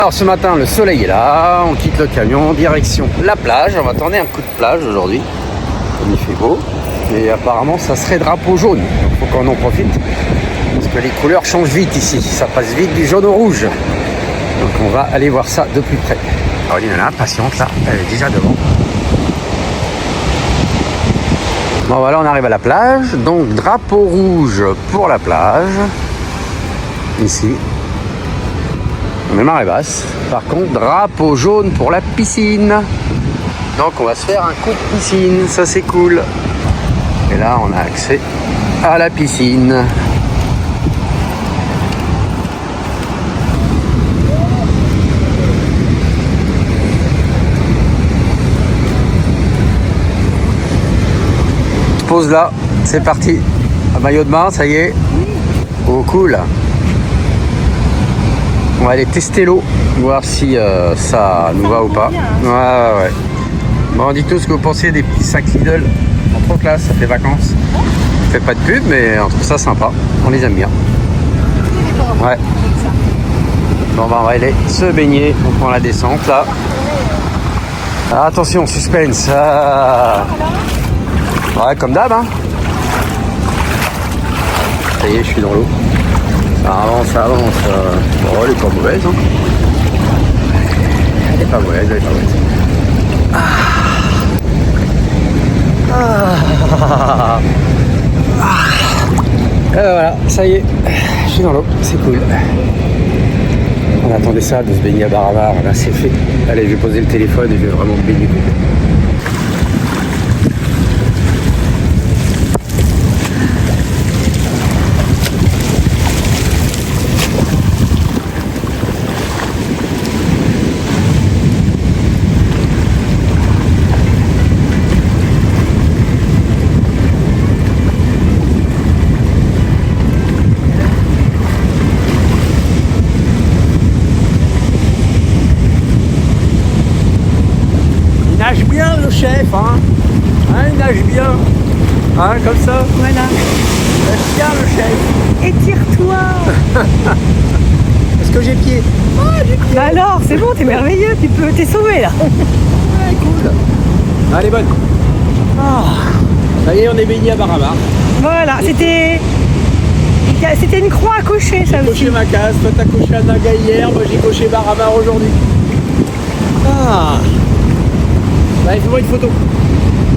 Alors ce matin le soleil est là, on quitte le camion, direction la plage, on va tourner un coup de plage aujourd'hui, comme il fait beau, et apparemment ça serait drapeau jaune, donc faut qu'on en profite, parce que les couleurs changent vite ici, ça passe vite du jaune au rouge, donc on va aller voir ça de plus près. Alors il y en a, patiente là, elle est déjà devant. Bon voilà, on arrive à la plage, donc drapeau rouge pour la plage, ici. On est marée basse. Par contre, drapeau jaune pour la piscine. Donc on va se faire un coup de piscine, ça c'est cool. Et là on a accès à la piscine. Pause là, c'est parti. Maillot de bain, ça y est. Oh cool. On va aller tester l'eau, voir si ça nous va ou pas. Ouais. Bon, dites-nous ce que vous pensez des petits sacs Lidl. En trop classe, ça fait vacances. On fait pas de pub, mais on trouve ça sympa. On les aime bien. Ouais. Bon, on va aller se baigner. On prend la descente là. Ah, attention, suspense. Ouais, comme d'hab. Hein. Ça y est, je suis dans l'eau. Ça avance. Bon, elle est pas mauvaise. Hein. Elle est pas mauvaise. Et voilà, ça y est, je suis dans l'eau, c'est cool. On attendait ça de se baigner à Bar-à-Bar, là c'est fait. Allez, je vais poser le téléphone et je vais vraiment me baigner. Il nage bien le chef, hein, il nage bien, hein, comme ça. Voilà. Il nage bien le chef. Étire-toi. Est-ce que j'ai pied? Oh, j'ai pied. Bah alors, c'est bon, t'es merveilleux, t'es sauvé là. Ouais, cool. Elle est bonne. Ça y est, on est baigné à Bar-à-Bar. Voilà, c'était une croix à cocher, ça J'ai aussi. coché ma case, toi t'as coché Anaga hier, moi j'ai coché Bar-à-Bar aujourd'hui. Allez, fais-moi une photo.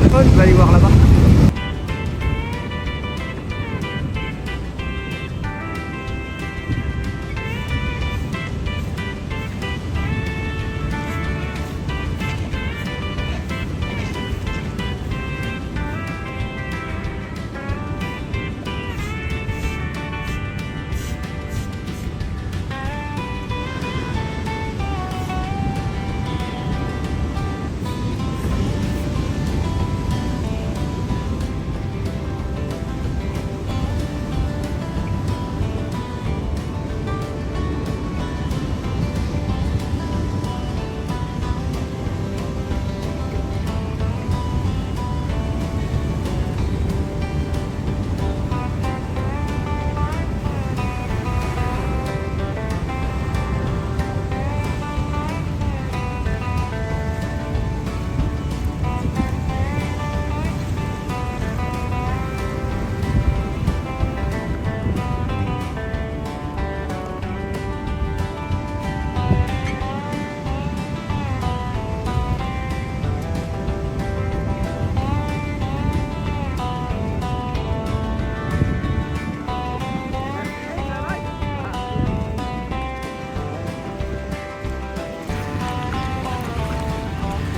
D'accord, je vais aller voir là-bas.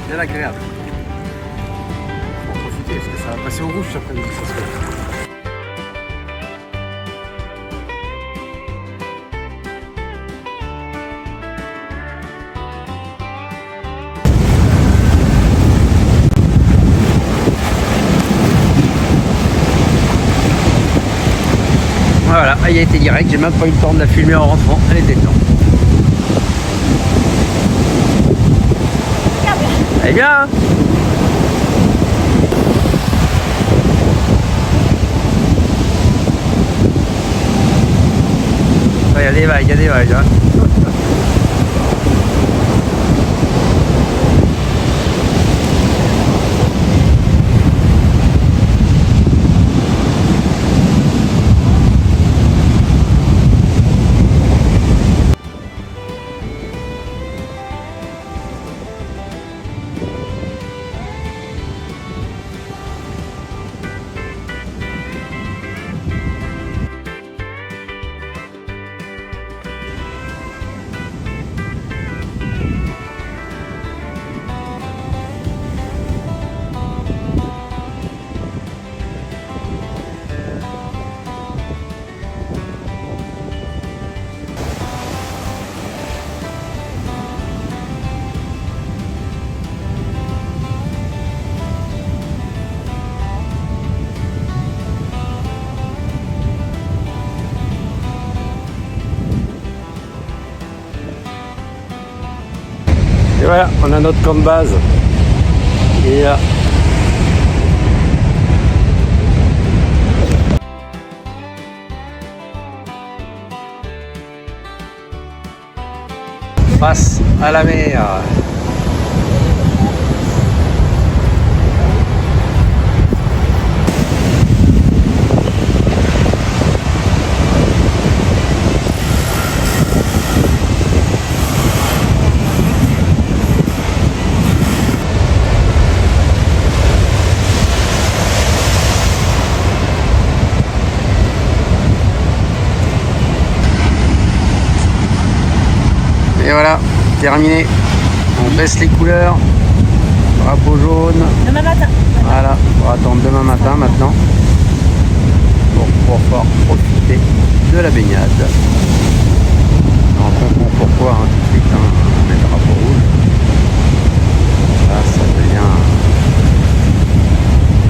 Bien agréable. Faut en profiter parce que ça va passer au rouge cet après-midi. Voilà, elle a été direct, j'ai même pas eu le temps de la filmer en rentrant, elle était dedans. Elle est bien, hein? Il y a des vagues, hein. Et voilà, on a notre camp de base. Et là. Face à la mer. Et voilà, terminé. On baisse les couleurs. Drapeau jaune. Demain matin. Voilà, on va attendre demain matin maintenant pour pouvoir profiter de la baignade. On comprend pourquoi tout de suite les drapeaux rouges. Là, ça devient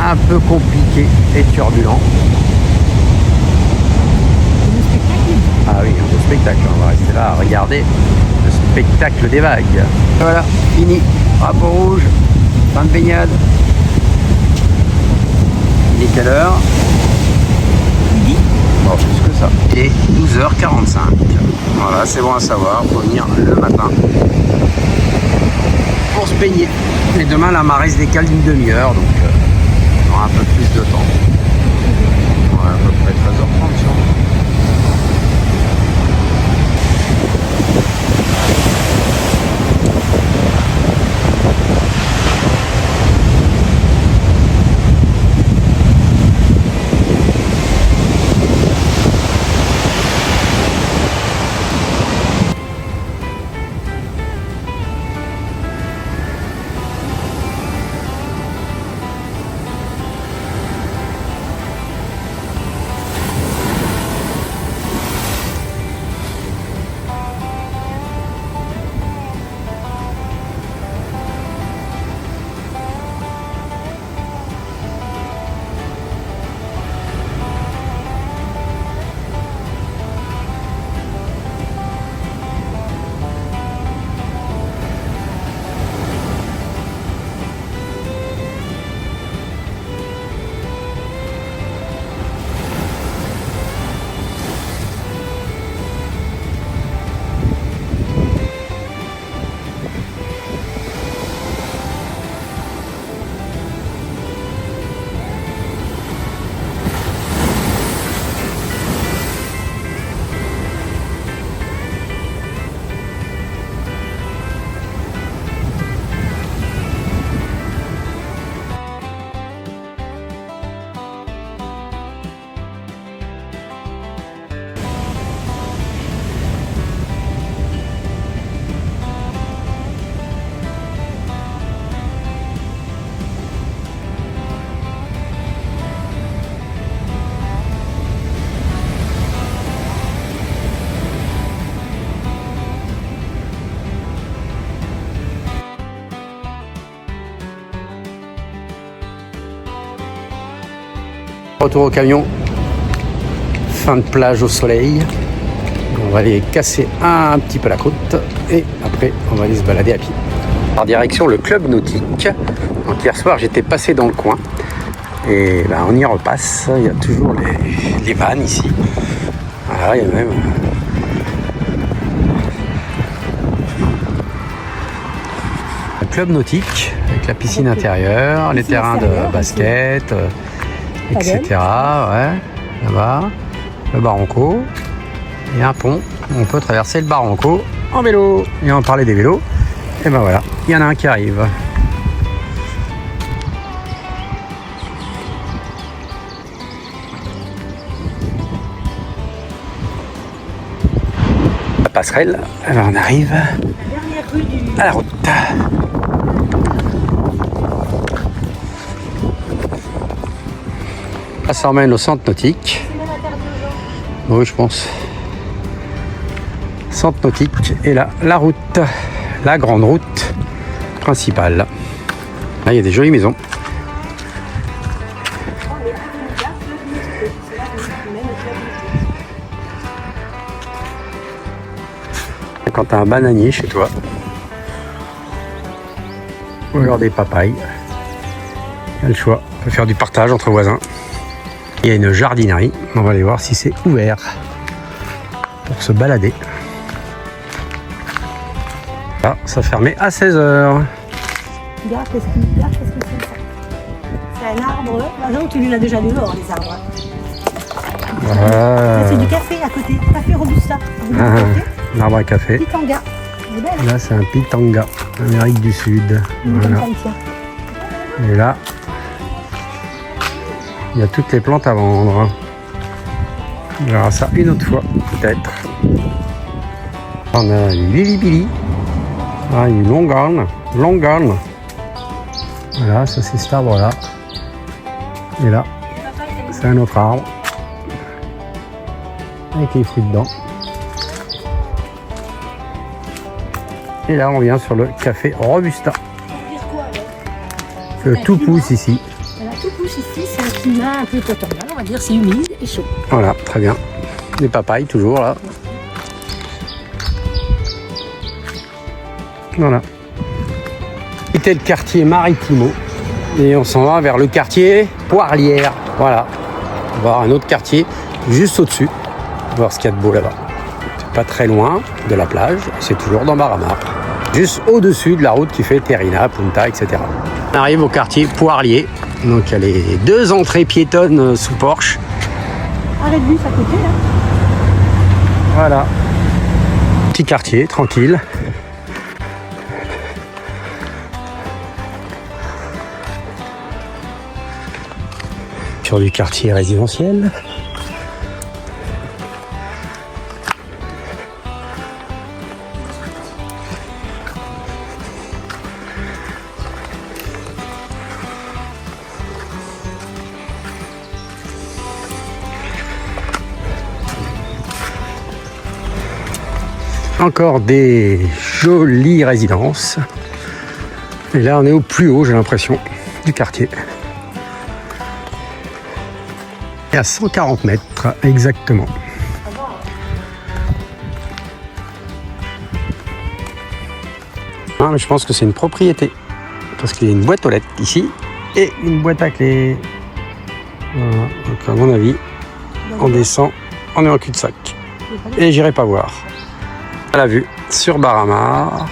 un peu compliqué et turbulent. Ah oui, un beau spectacle. On va rester là à regarder le spectacle des vagues. Et voilà, fini. Drapeau rouge, fin de baignade. Il est quelle heure? Midi. Bon, plus que ça. Il est 12h45. Voilà, c'est bon à savoir. Il faut venir le matin pour se baigner. Et demain, la marée se décale d'une demi-heure, donc on aura un peu plus de temps. Ouais, à peu près 13h30 sûrement. Retour au camion, fin de plage au soleil. On va aller casser un petit peu la côte et après on va aller se balader à pied. Par direction le club nautique. Donc hier soir j'étais passé dans le coin et ben, on y repasse. Il y a toujours les vannes ici. Voilà, il y a même le club nautique avec la piscine intérieure, les terrains de basket. Etc. Ouais, là-bas, le Barranco et un pont. On peut traverser le Barranco en vélo. Et on parlait des vélos. Et ben voilà, il y en a un qui arrive. La passerelle, alors on arrive à la route. Ça emmène au centre nautique. Oui, je pense. Centre nautique et là, la route, la grande route principale. Là, il y a des jolies maisons. Quand tu as un bananier chez toi, Regardez papaye. Il y a le choix. On peut faire du partage entre voisins. Il y a une jardinerie. On va aller voir si c'est ouvert pour se balader. Ah, ça fermait à 16h. Regarde, qu'est-ce que c'est ça? C'est un arbre. Ah non, tu l'as déjà dehors, les arbres. Ah. C'est du café à côté. Café Robusta. Un arbre à café. Pitanga. Là, c'est un pitanga, Amérique du Sud. Voilà. Et là, il y a toutes les plantes à vendre. On verra ça une autre fois, peut-être. On a une Lily-Billy. Ah, une longarne. Voilà, ça c'est cet arbre-là. Et là, c'est un autre arbre. Avec les fruits dedans. Et là, on vient sur le café Robusta. Tout pousse ici. Voilà, tout pousse ici, c'est un climat un peu automnal, on va dire, c'est humide et chaud. Voilà, très bien. Les papayes, toujours là. Voilà. C'était le quartier Maritimo. Et on s'en va vers le quartier Poirlière. Voilà. On va voir un autre quartier juste au-dessus. On va voir ce qu'il y a de beau là-bas. C'est pas très loin de la plage. C'est toujours dans Baramar. Juste au-dessus de la route qui fait Terrina, Punta, etc. On arrive au quartier Poirlier. Donc il y a les deux entrées piétonnes sous porche. Arrêt de bus à côté, là. Voilà. Petit quartier, tranquille. Sur du quartier résidentiel. Encore des jolies résidences. Et là, on est au plus haut, j'ai l'impression, du quartier. Et à 140 mètres, exactement. Ah, mais je pense que c'est une propriété. Parce qu'il y a une boîte aux lettres ici et une boîte à clés. Voilà. Donc, à mon avis, on descend, on est en cul-de-sac. Et j'irai pas voir. À la vue sur Baramar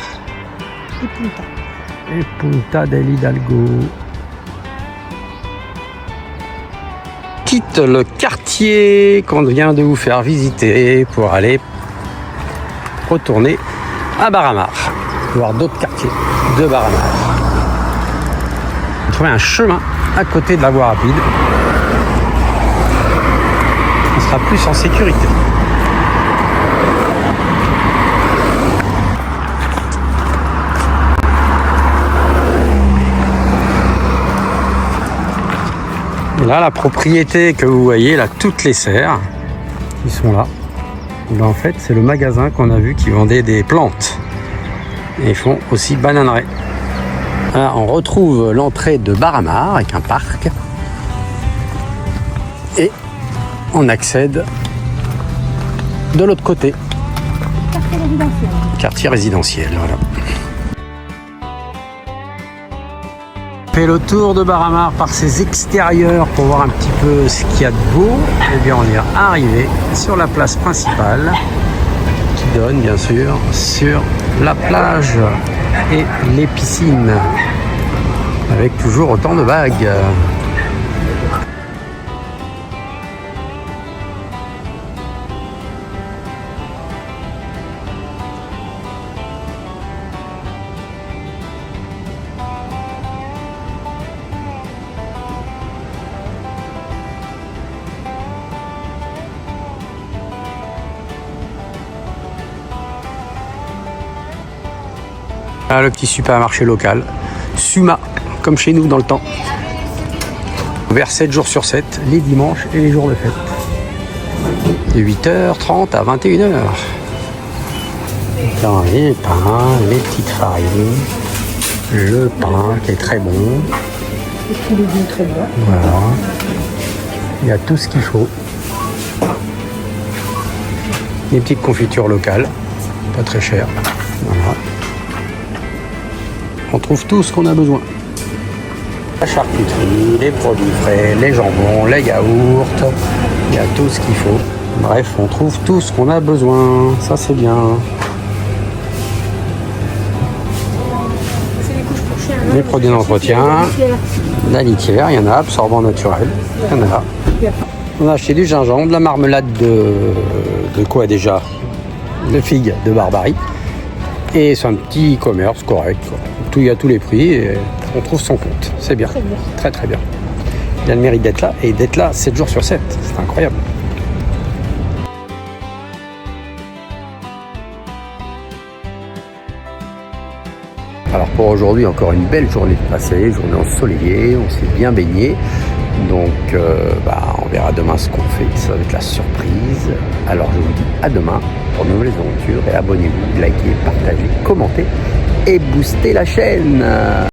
et Punta del Hidalgo. Quitte le quartier qu'on vient de vous faire visiter pour aller retourner à Baramar, voir d'autres quartiers de Baramar. On va trouver un chemin à côté de la voie rapide. On sera plus en sécurité. Et là, la propriété que vous voyez, là, toutes les serres qui sont là, ben, en fait, c'est le magasin qu'on a vu qui vendait des plantes. Et ils font aussi bananerie. Là, on retrouve l'entrée de Baramar avec un parc. Et on accède de l'autre côté. Quartier résidentiel. Quartier résidentiel, voilà. On fait le tour de Baramar par ses extérieurs pour voir un petit peu ce qu'il y a de beau. Et bien on est arrivé sur la place principale qui donne bien sûr sur la plage et les piscines avec toujours autant de vagues. Ah, le petit supermarché local, Suma, comme chez nous dans le temps. Ouvert 7 jours sur 7, les dimanches et les jours de fête. De 8h30 à 21h. Dans les pains, les petites farines, le pain qui est très bon. Et tous les légumes très bons. Voilà. Il y a tout ce qu'il faut. Des petites confitures locales, pas très chères. Voilà. On trouve tout ce qu'on a besoin. La charcuterie, les produits frais, les jambons, les yaourts, il y a tout ce qu'il faut. Bref, on trouve tout ce qu'on a besoin, ça c'est bien. C'est les couches pour chiens. Les produits d'entretien, la litière, il y en a, absorbant naturel, il y en a. On a acheté du gingembre, de la marmelade de quoi déjà? De figues de Barbarie. Et c'est un petit e-commerce correct, quoi. Tout, il y a tous les prix et on trouve son compte. C'est bien. Très très bien. Il a le mérite d'être là et d'être là 7 jours sur 7. C'est incroyable. Alors pour aujourd'hui, encore une belle journée de passée, journée ensoleillée, on s'est bien baigné. Donc on verra demain ce qu'on fait, ça va être la surprise. Alors je vous dis à demain pour de nouvelles aventures et abonnez-vous, likez, partagez, commentez et boostez la chaîne.